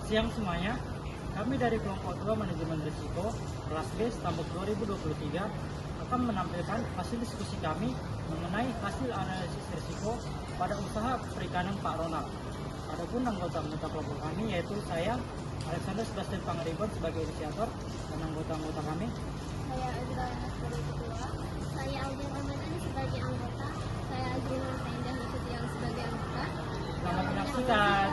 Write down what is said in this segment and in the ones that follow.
Siang semuanya, kami dari kelompok 2 Manajemen Risiko kelas B Stambuk 2023 akan menampilkan hasil diskusi kami mengenai hasil analisis risiko pada usaha perikanan Pak Ronald. Adapun anggota-anggota kelompok kami yaitu saya, Alexander Sebastian Pangaribuan sebagai inisiator, dan anggota-anggota kami. Saya Azrana sebagai ketua, saya Audrey Ramadhani sebagai anggota, saya Azrina Fendah Nasution sebagai anggota. Selamat menyaksikan.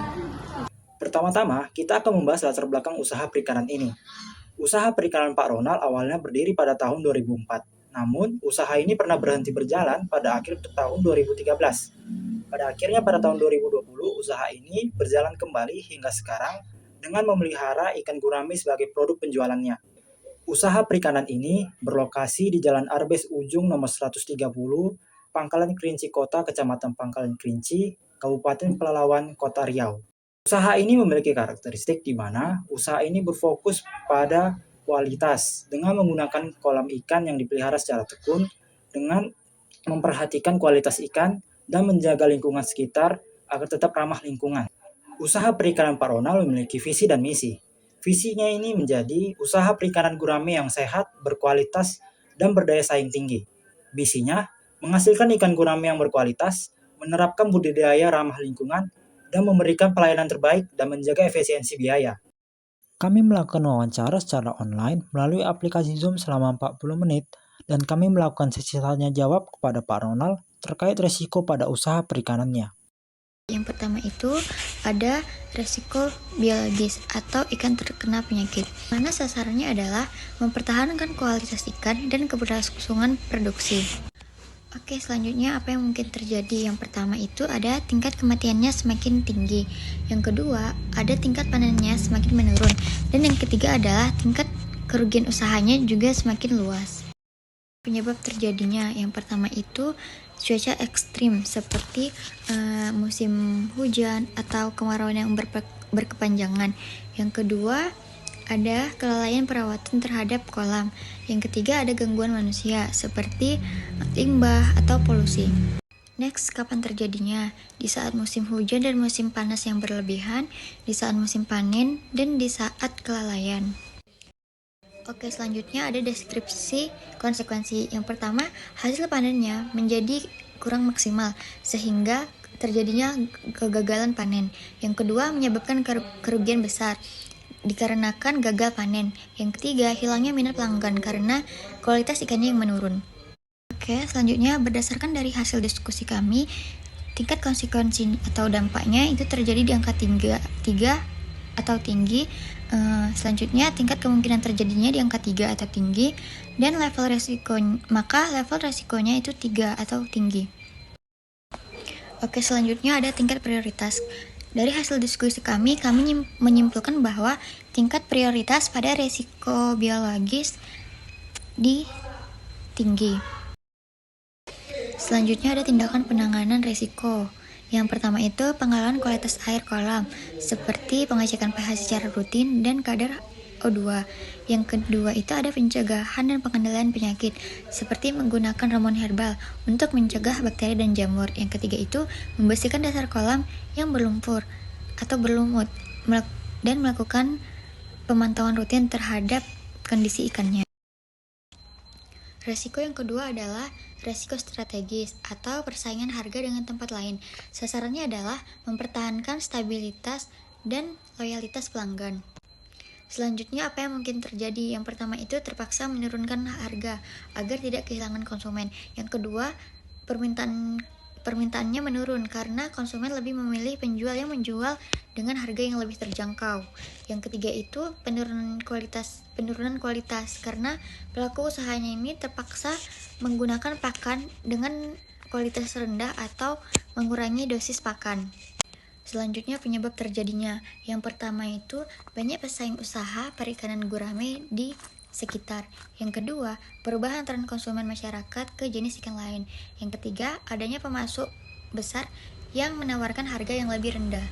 Pertama-tama, kita akan membahas latar belakang usaha perikanan ini. Usaha perikanan Pak Ronald awalnya berdiri pada tahun 2004. Namun, usaha ini pernah berhenti berjalan pada akhir tahun 2013. Pada akhirnya pada tahun 2020, usaha ini berjalan kembali hingga sekarang dengan memelihara ikan gurame sebagai produk penjualannya. Usaha perikanan ini berlokasi di Jalan Arbes Ujung nomor 130, Pangkalan Kerinci Kota, Kecamatan Pangkalan Kerinci, Kabupaten Pelalawan, Kota Riau. Usaha ini memiliki karakteristik di mana usaha ini berfokus pada kualitas dengan menggunakan kolam ikan yang dipelihara secara tekun dengan memperhatikan kualitas ikan dan menjaga lingkungan sekitar agar tetap ramah lingkungan. Usaha perikanan Pak Ronald memiliki visi dan misi. Visinya ini menjadi usaha perikanan gurame yang sehat, berkualitas, dan berdaya saing tinggi. Misinya menghasilkan ikan gurame yang berkualitas, menerapkan budidaya ramah lingkungan, dan memberikan pelayanan terbaik dan menjaga efisiensi biaya. Kami melakukan wawancara secara online melalui aplikasi Zoom selama 40 menit dan kami melakukan sesi tanya jawab kepada Pak Ronald terkait risiko pada usaha perikanannya. Yang pertama itu ada resiko biologis atau ikan terkena penyakit. Mana sasarannya adalah mempertahankan kualitas ikan dan keberlangsungan produksi. Oke, selanjutnya apa yang mungkin terjadi? Yang pertama itu ada tingkat kematiannya semakin tinggi. Yang kedua, ada tingkat panennya semakin menurun. Dan yang ketiga adalah tingkat kerugian usahanya juga semakin luas. Penyebab terjadinya, yang pertama itu cuaca ekstrim seperti musim hujan atau kemarau yang berkepanjangan. Yang kedua, ada kelalaian perawatan terhadap kolam. Yang ketiga ada gangguan manusia seperti limbah atau polusi. Next, kapan terjadinya? Di saat musim hujan dan musim panas yang berlebihan, di saat musim panen, dan di saat kelalaian. Oke, selanjutnya ada deskripsi konsekuensi. Yang pertama, hasil panennya menjadi kurang maksimal sehingga terjadinya kegagalan panen. Yang kedua, menyebabkan kerugian besar dikarenakan gagal panen. Yang ketiga, hilangnya minat pelanggan karena kualitas ikannya yang menurun. Oke, selanjutnya berdasarkan dari hasil diskusi kami, tingkat konsekuensi atau dampaknya itu terjadi di angka 3 atau tinggi. Selanjutnya tingkat kemungkinan terjadinya di angka 3 atau tinggi, dan level resikonya itu 3 atau tinggi. Oke, selanjutnya ada tingkat prioritas. Dari hasil diskusi kami menyimpulkan bahwa tingkat prioritas pada resiko biologis tinggi. Selanjutnya ada tindakan penanganan resiko. Yang pertama itu pengelolaan kualitas air kolam, seperti pengecekan pH secara rutin dan kadar O2. Yang kedua itu ada pencegahan dan pengendalian penyakit, seperti menggunakan ramuan herbal untuk mencegah bakteri dan jamur. Yang ketiga itu membersihkan dasar kolam yang berlumpur atau berlumut dan melakukan pemantauan rutin terhadap kondisi ikannya. Resiko yang kedua adalah resiko strategis atau persaingan harga dengan tempat lain. Sasarannya adalah mempertahankan stabilitas dan loyalitas pelanggan. Selanjutnya apa yang mungkin terjadi? Yang pertama itu terpaksa menurunkan harga agar tidak kehilangan konsumen. Yang kedua, permintaannya menurun karena konsumen lebih memilih penjual yang menjual dengan harga yang lebih terjangkau. Yang ketiga itu penurunan kualitas karena pelaku usahanya ini terpaksa menggunakan pakan dengan kualitas rendah atau mengurangi dosis pakan. Selanjutnya penyebab terjadinya. Yang pertama itu banyak pesaing usaha perikanan gurame di sekitar. Yang kedua, perubahan tren konsumen masyarakat ke jenis ikan lain. Yang ketiga, adanya pemasok besar yang menawarkan harga yang lebih rendah.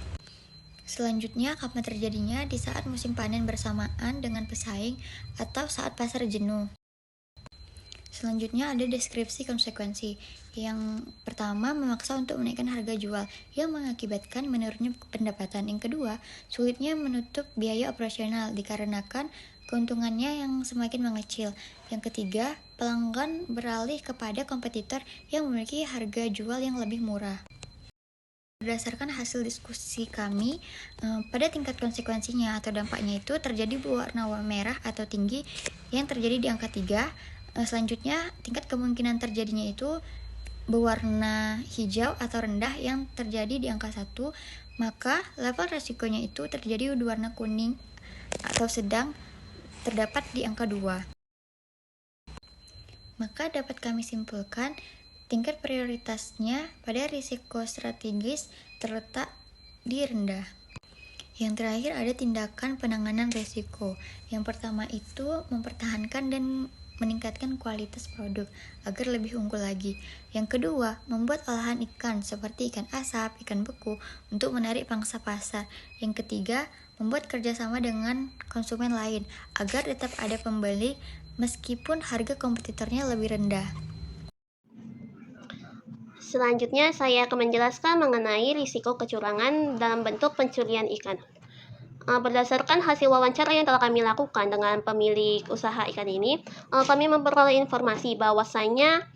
Selanjutnya, kapan terjadinya? Di saat musim panen bersamaan dengan pesaing atau saat pasar jenuh. Selanjutnya ada deskripsi konsekuensi. Yang pertama, memaksa untuk menaikkan harga jual yang mengakibatkan menurunnya pendapatan. Yang kedua, sulitnya menutup biaya operasional dikarenakan keuntungannya yang semakin mengecil. Yang ketiga, pelanggan beralih kepada kompetitor yang memiliki harga jual yang lebih murah. Berdasarkan hasil diskusi kami, pada tingkat konsekuensinya atau dampaknya itu terjadi berwarna merah atau tinggi yang terjadi di angka 3. Selanjutnya, tingkat kemungkinan terjadinya itu berwarna hijau atau rendah yang terjadi di angka 1. Maka level resikonya itu terjadi di warna kuning atau sedang terdapat di angka 2. Maka dapat kami simpulkan tingkat prioritasnya pada risiko strategis terletak di rendah. Yang terakhir ada tindakan penanganan risiko. Yang pertama itu mempertahankan dan meningkatkan kualitas produk agar lebih unggul lagi. Yang kedua, membuat olahan ikan seperti ikan asap, ikan beku untuk menarik pangsa pasar. Yang ketiga, membuat kerjasama dengan konsumen lain agar tetap ada pembeli meskipun harga kompetitornya lebih rendah. Selanjutnya, saya akan menjelaskan mengenai risiko kecurangan dalam bentuk pencurian ikan. Berdasarkan hasil wawancara yang telah kami lakukan dengan pemilik usaha ikan ini, kami memperoleh informasi bahwasanya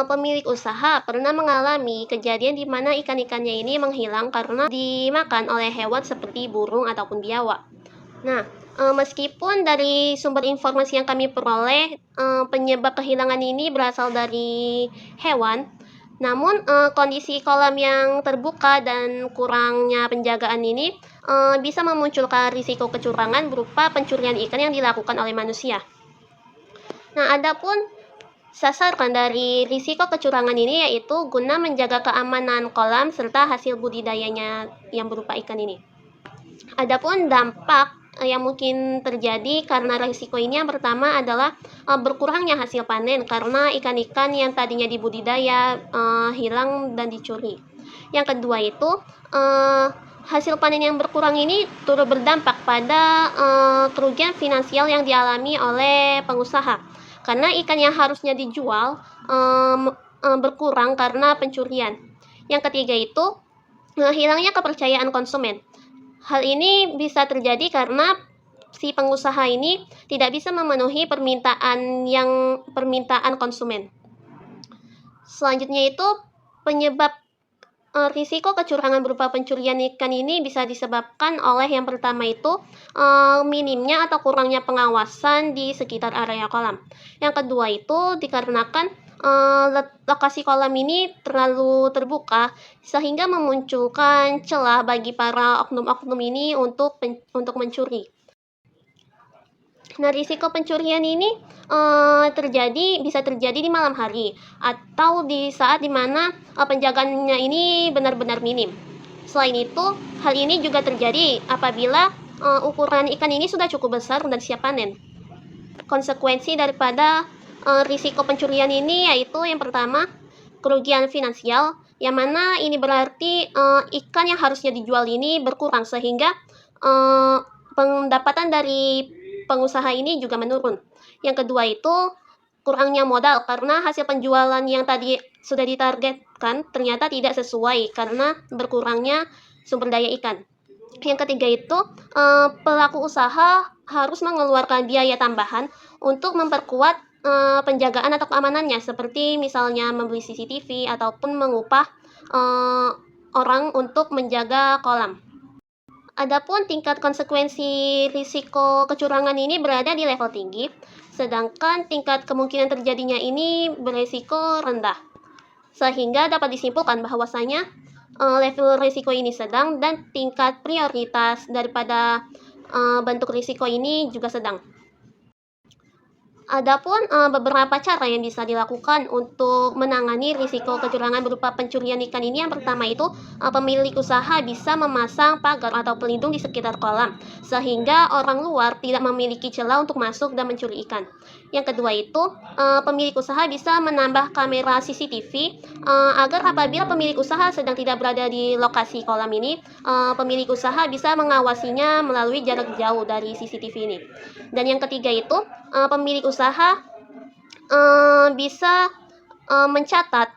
pemilik usaha pernah mengalami kejadian di mana ikan-ikannya ini menghilang karena dimakan oleh hewan seperti burung ataupun biawak. Nah, meskipun dari sumber informasi yang kami peroleh, penyebab kehilangan ini berasal dari hewan, namun kondisi kolam yang terbuka dan kurangnya penjagaan ini bisa memunculkan risiko kecurangan berupa pencurian ikan yang dilakukan oleh manusia. Nah, adapun sasaran dari risiko kecurangan ini yaitu guna menjaga keamanan kolam serta hasil budidayanya yang berupa ikan ini. Adapun dampak yang mungkin terjadi karena risiko ini, yang pertama adalah berkurangnya hasil panen karena ikan-ikan yang tadinya dibudidaya hilang dan dicuri. Yang kedua itu hasil panen yang berkurang ini turut berdampak pada kerugian finansial yang dialami oleh pengusaha karena ikan yang harusnya dijual berkurang karena pencurian. Yang ketiga itu hilangnya kepercayaan konsumen. Hal ini bisa terjadi karena si pengusaha ini tidak bisa memenuhi permintaan konsumen. Selanjutnya itu penyebab risiko kecurangan berupa pencurian ikan ini bisa disebabkan oleh yang pertama itu minimnya atau kurangnya pengawasan di sekitar area kolam. Yang kedua itu dikarenakan lokasi kolam ini terlalu terbuka sehingga memunculkan celah bagi para oknum-oknum ini untuk mencuri. Nah, risiko pencurian ini bisa terjadi di malam hari atau di saat dimana penjagaannya ini benar-benar minim. Selain itu, hal ini juga terjadi apabila ukuran ikan ini sudah cukup besar dan siap panen. Konsekuensi daripada risiko pencurian ini yaitu yang pertama, kerugian finansial, yang mana ini berarti ikan yang harusnya dijual ini berkurang sehingga pendapatan dari pengusaha ini juga menurun. Yang kedua itu kurangnya modal karena hasil penjualan yang tadi sudah ditargetkan ternyata tidak sesuai karena berkurangnya sumber daya ikan. Yang ketiga itu pelaku usaha harus mengeluarkan biaya tambahan untuk memperkuat penjagaan atau keamanannya, seperti misalnya membeli CCTV ataupun mengupah orang untuk menjaga kolam. Adapun tingkat konsekuensi risiko kecurangan ini berada di level tinggi, sedangkan tingkat kemungkinan terjadinya ini berisiko rendah. Sehingga dapat disimpulkan bahwasanya level risiko ini sedang dan tingkat prioritas daripada bentuk risiko ini juga sedang. Adapun beberapa cara yang bisa dilakukan untuk menangani risiko kecurangan berupa pencurian ikan ini, yang pertama itu pemilik usaha bisa memasang pagar atau pelindung di sekitar kolam sehingga orang luar tidak memiliki celah untuk masuk dan mencuri ikan. Yang kedua itu pemilik usaha bisa menambah kamera CCTV agar apabila pemilik usaha sedang tidak berada di lokasi kolam ini, pemilik usaha bisa mengawasinya melalui jarak jauh dari CCTV ini. Dan yang ketiga itu pemilik usaha bisa mencatat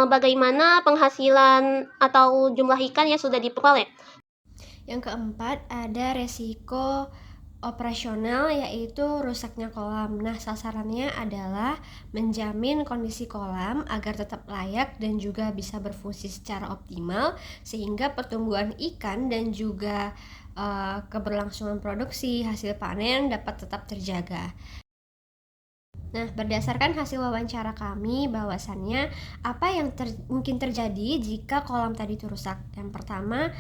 bagaimana penghasilan atau jumlah ikan yang sudah diperoleh. Yang keempat, ada resiko operasional, yaitu rusaknya kolam. Nah, sasarannya adalah menjamin kondisi kolam agar tetap layak dan juga bisa berfungsi secara optimal, sehingga pertumbuhan ikan dan juga keberlangsungan produksi hasil panen dapat tetap terjaga. Nah, berdasarkan hasil wawancara kami, bahwasannya apa yang mungkin terjadi jika kolam tadi itu rusak. Yang pertama,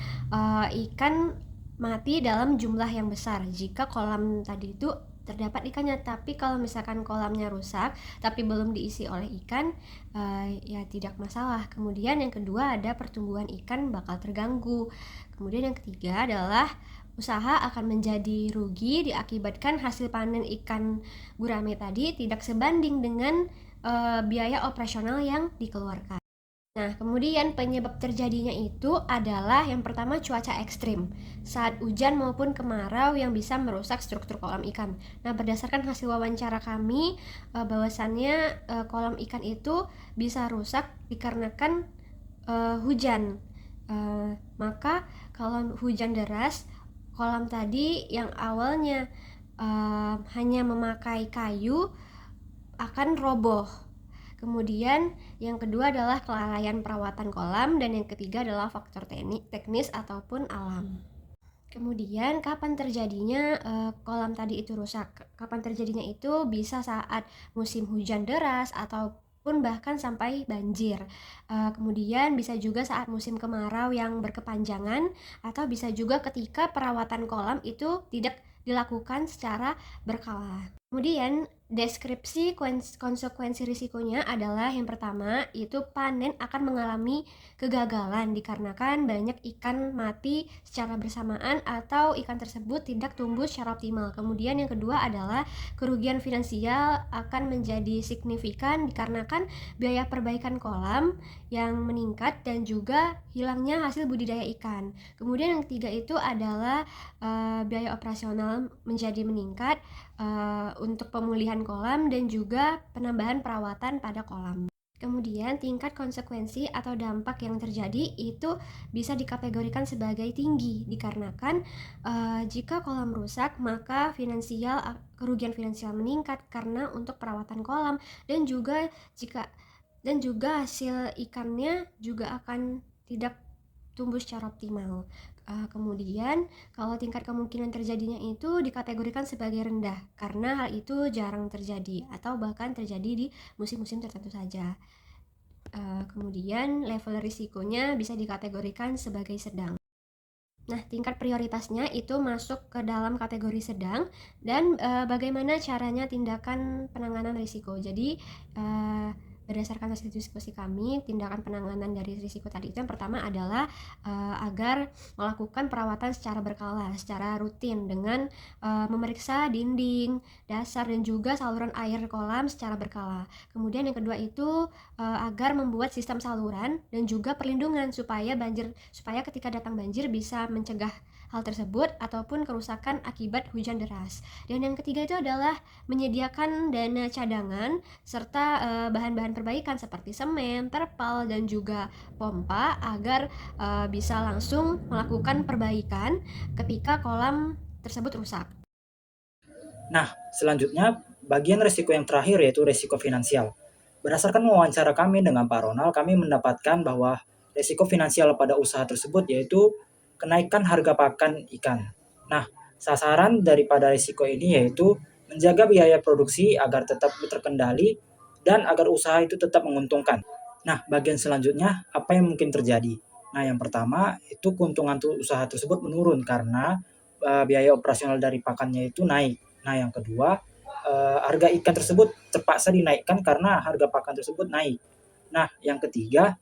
ikan mati dalam jumlah yang besar jika kolam tadi itu terdapat ikannya. Tapi kalau misalkan kolamnya rusak tapi belum diisi oleh ikan, ya tidak masalah. Kemudian yang kedua, ada pertumbuhan ikan bakal terganggu. Kemudian yang ketiga adalah usaha akan menjadi rugi diakibatkan hasil panen ikan gurame tadi tidak sebanding dengan biaya operasional yang dikeluarkan. Nah, kemudian penyebab terjadinya itu adalah yang pertama, cuaca ekstrim saat hujan maupun kemarau yang bisa merusak struktur kolam ikan. Nah, berdasarkan hasil wawancara kami, bahwasannya kolam ikan itu bisa rusak dikarenakan hujan. Maka kalau hujan deras, kolam tadi yang awalnya hanya memakai kayu akan roboh. Kemudian yang kedua adalah kelalaian perawatan kolam, dan yang ketiga adalah faktor teknis ataupun alam. Kemudian kapan terjadinya kolam tadi itu rusak? Kapan terjadinya itu bisa saat musim hujan deras ataupun bahkan sampai banjir. Kemudian bisa juga saat musim kemarau yang berkepanjangan, atau bisa juga ketika perawatan kolam itu tidak dilakukan secara berkala. Kemudian deskripsi konsekuensi risikonya adalah yang pertama, itu panen akan mengalami kegagalan dikarenakan banyak ikan mati secara bersamaan atau ikan tersebut tidak tumbuh secara optimal. Kemudian yang kedua adalah kerugian finansial akan menjadi signifikan dikarenakan biaya perbaikan kolam yang meningkat dan juga hilangnya hasil budidaya ikan. Kemudian yang ketiga itu adalah biaya operasional menjadi meningkat untuk pemulihan kolam dan juga penambahan perawatan pada kolam. Kemudian tingkat konsekuensi atau dampak yang terjadi itu bisa dikategorikan sebagai tinggi dikarenakan jika kolam rusak, maka kerugian finansial meningkat karena untuk perawatan kolam, dan juga hasil ikannya juga akan tidak tumbuh secara optimal. Kemudian kalau tingkat kemungkinan terjadinya itu dikategorikan sebagai rendah karena hal itu jarang terjadi atau bahkan terjadi di musim-musim tertentu saja. Kemudian level risikonya bisa dikategorikan sebagai sedang. Nah, tingkat prioritasnya itu masuk ke dalam kategori sedang, dan bagaimana caranya tindakan penanganan risiko. Jadi berdasarkan hasil diskusi kami, tindakan penanganan dari risiko tadi itu yang pertama adalah agar melakukan perawatan secara berkala, secara rutin dengan memeriksa dinding, dasar, dan juga saluran air kolam secara berkala. Kemudian yang kedua itu agar membuat sistem saluran dan juga perlindungan supaya ketika datang banjir bisa mencegah hal tersebut ataupun kerusakan akibat hujan deras. Dan yang ketiga itu adalah menyediakan dana cadangan serta bahan-bahan perbaikan seperti semen, terpal, dan juga pompa agar bisa langsung melakukan perbaikan ketika kolam tersebut rusak. Nah, selanjutnya bagian risiko yang terakhir yaitu risiko finansial. Berdasarkan wawancara kami dengan Pak Ronald, kami mendapatkan bahwa risiko finansial pada usaha tersebut yaitu kenaikan harga pakan ikan. Nah, sasaran daripada risiko ini yaitu menjaga biaya produksi agar tetap terkendali dan agar usaha itu tetap menguntungkan. Nah, bagian selanjutnya apa yang mungkin terjadi? Nah, yang pertama itu keuntungan usaha tersebut menurun karena biaya operasional dari pakannya itu naik. Nah, yang kedua, harga ikan tersebut terpaksa dinaikkan karena harga pakan tersebut naik. Nah, yang ketiga,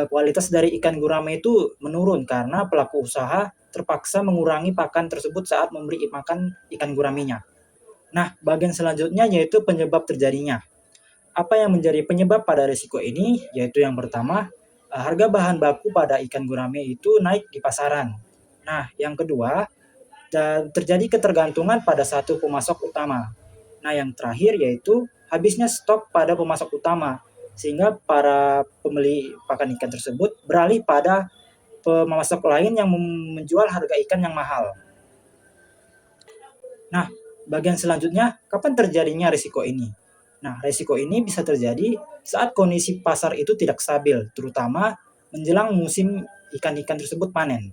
kualitas dari ikan gurame itu menurun karena pelaku usaha terpaksa mengurangi pakan tersebut saat memberi makan ikan guramenya. Nah, bagian selanjutnya yaitu penyebab terjadinya. Apa yang menjadi penyebab pada risiko ini? Yaitu yang pertama, harga bahan baku pada ikan gurame itu naik di pasaran. Nah, yang kedua, terjadi ketergantungan pada satu pemasok utama. Nah, yang terakhir yaitu habisnya stok pada pemasok utama, sehingga para pembeli pakan ikan tersebut beralih pada pemasok lain yang menjual harga ikan yang mahal. Nah, bagian selanjutnya, kapan terjadinya risiko ini? Nah, risiko ini bisa terjadi saat kondisi pasar itu tidak stabil, terutama menjelang musim ikan-ikan tersebut panen.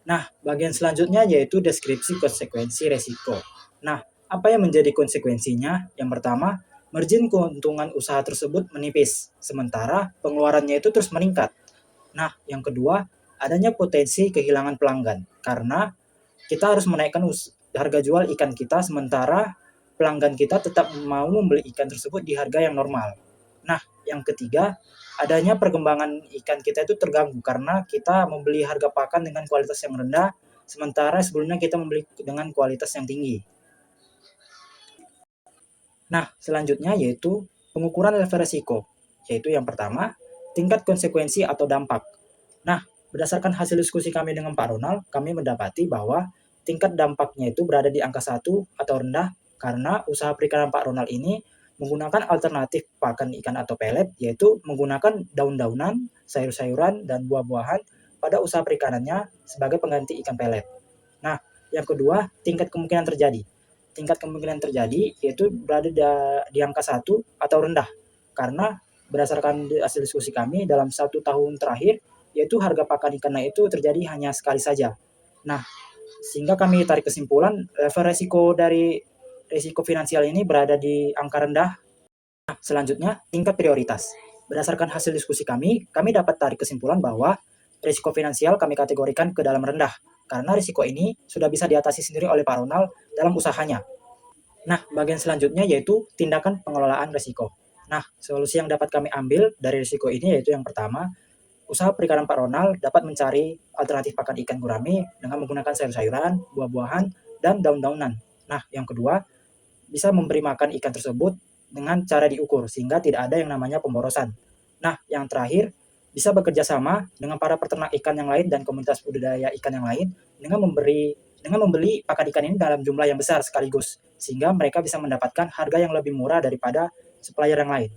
Nah, bagian selanjutnya yaitu deskripsi konsekuensi risiko. Nah, apa yang menjadi konsekuensinya? Yang pertama, margin keuntungan usaha tersebut menipis, sementara pengeluarannya itu terus meningkat. Nah, yang kedua, adanya potensi kehilangan pelanggan, karena kita harus menaikkan harga jual ikan kita, sementara pelanggan kita tetap mau membeli ikan tersebut di harga yang normal. Nah, yang ketiga, adanya perkembangan ikan kita itu terganggu karena kita membeli harga pakan dengan kualitas yang rendah, sementara sebelumnya kita membeli dengan kualitas yang tinggi. Nah, selanjutnya yaitu pengukuran level risiko, yaitu yang pertama, tingkat konsekuensi atau dampak. Nah, berdasarkan hasil diskusi kami dengan Pak Ronald, kami mendapati bahwa tingkat dampaknya itu berada di angka 1 atau rendah karena usaha perikanan Pak Ronald ini menggunakan alternatif pakan ikan atau pelet, yaitu menggunakan daun-daunan, sayur-sayuran, dan buah-buahan pada usaha perikanannya sebagai pengganti ikan pelet. Nah, yang kedua, tingkat kemungkinan terjadi. Tingkat kemungkinan terjadi yaitu berada di angka 1 atau rendah karena berdasarkan hasil diskusi kami dalam 1 tahun terakhir, yaitu harga pakan ikan itu terjadi hanya sekali saja. Nah, sehingga kami tarik kesimpulan level resiko dari risiko finansial ini berada di angka rendah. Nah, selanjutnya, tingkat prioritas. Berdasarkan hasil diskusi kami dapat tarik kesimpulan bahwa risiko finansial kami kategorikan ke dalam rendah, karena risiko ini sudah bisa diatasi sendiri oleh Pak Ronald dalam usahanya. Nah, bagian selanjutnya yaitu tindakan pengelolaan risiko. Nah, solusi yang dapat kami ambil dari risiko ini yaitu yang pertama, usaha perikanan Pak Ronald dapat mencari alternatif pakan ikan gurame dengan menggunakan sayur-sayuran, buah-buahan, dan daun-daunan. Nah, yang kedua, bisa memberi makan ikan tersebut dengan cara diukur sehingga tidak ada yang namanya pemborosan. Nah, yang terakhir, bisa bekerja sama dengan para peternak ikan yang lain dan komunitas budidaya ikan yang lain dengan membeli pakan ikan ini dalam jumlah yang besar sekaligus, sehingga mereka bisa mendapatkan harga yang lebih murah daripada supplier yang lain.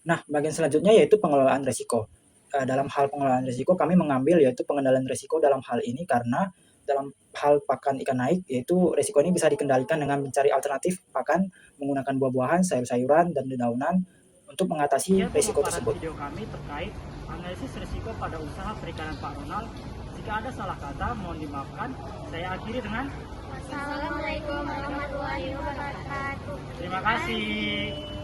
Nah, bagian selanjutnya yaitu pengelolaan risiko. Dalam hal pengelolaan risiko, kami mengambil yaitu pengendalian risiko dalam hal ini karena dalam hal pakan ikan naik, yaitu risiko ini bisa dikendalikan dengan mencari alternatif pakan menggunakan buah-buahan, sayur-sayuran, dan dedaunan untuk mengatasi risiko tersebut. Video kami terkait analisis risiko pada usaha perikanan Pak Ronald. Jika ada salah kata, mohon dimaafkan. Saya akhiri dengan Assalamualaikum warahmatullahi wabarakatuh. terima kasih.